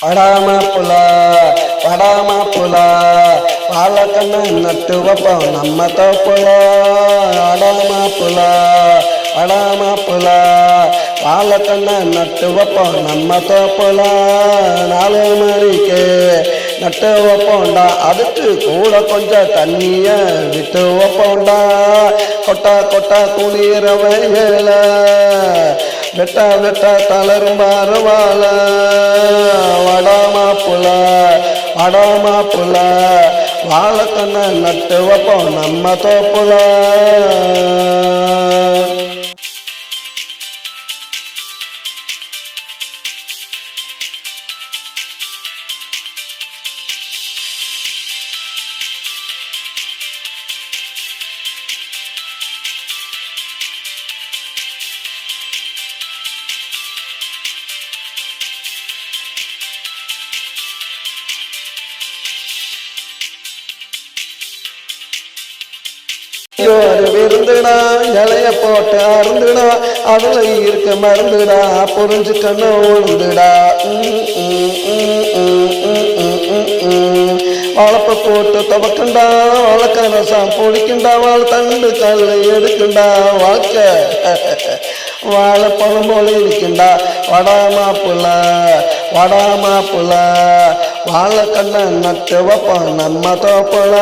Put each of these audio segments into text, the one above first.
படாமப்புல படாமப்புல பாலக்கண்ண நட்டு வைப்போம் நம்ம தோப்புல. அடாமப்புல படாமப்புல பாலக்கண்ண நட்டு வைப்போம் நம்ம தோப்புல. 4 மணிக்கு நட்டு வைப்போண்டா, அதுக்கு கூட கொஞ்சம் தண்ணிய விட்டு வைப்போண்டா. கொட்டா கொட்டா குளிர வயல வெட்ட வெட்ட தளரும் பாருவாள. வடாமாப்புல வடாமாப்புல வாழைக்கண்ண நட்டு வைப்போம் நம்ம தோப்புல. விருந்துடா இலைய போட்டு அருந்துடா, அதுல இருக்க மருந்துடா புரிஞ்சுக்கணும் உழுந்துடா. வளப்ப போட்டு துவக்குண்டா, வளர்க்க ரசம் பொடிக்குண்டா, வாழ் தண்டு கல் எடுக்குண்டா. வாழ்க்கை வாழைப்பழம் போல இருக்குண்டா. வடாமாப்புல வடாமாப்புல வாழைக்கண்ண நட்டு வைப்போம் நம்ம தோப்புல.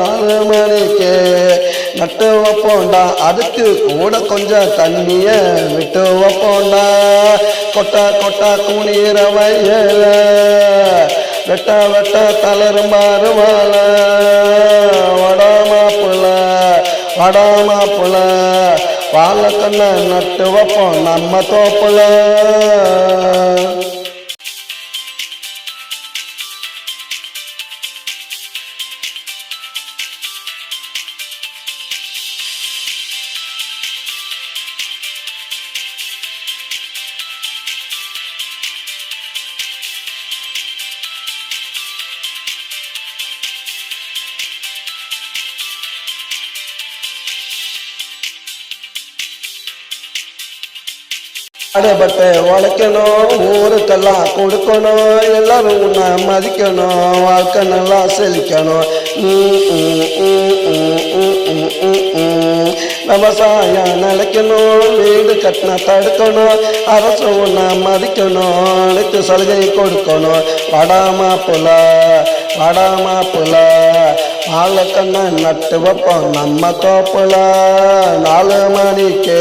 6 மணிக்கு நட்டு வைப்போண்டா, அதுக்கு கூட கொஞ்சம் தண்ணிய விட்டு வைப்போண்டா. கொட்டா கொட்டா குளிர வயல வெட்ட வெட்ட தளரும் பாருவாள. வடாமாப்புல வடாமாப்புல வாழைக்கண்ண நட்டு வைப்போம் நம்ம தோப்புல. அடைபட்டு உழைக்கணும், ஊருக்கெல்லாம் கொடுக்கணும், எல்லாரும் உன்னை மதிக்கணும், வாழ்க்கை நல்லா செழிக்கணும். விவசாயம் நிலைக்கணும், வீடு கட்டின தடுக்கணும், அரசு உன்னை மதிக்கணும், அனைத்து சலுகை கொடுக்கணும். வடாமாப்புல வடாமாப்புல வாழைக்கண்ண நட்டு வைப்போம் நம்ம தோப்புல. 4 மணிக்கு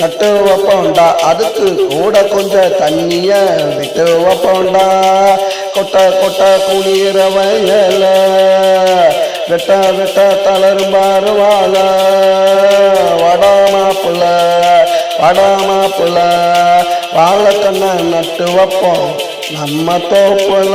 நட்டு வைப்போண்டா, அதுக்கு கூட கொஞ்சம் தண்ணிய விட்டு வைப்போண்டா. கொட்டை கொட்டை குளிர வயல வெட்ட வெட்ட தளரும் பாருவாள. வடாமாப்புல வடாமாப்புல வாழைக்கண்ண நட்டு வைப்போம் நம்ம தோப்புல.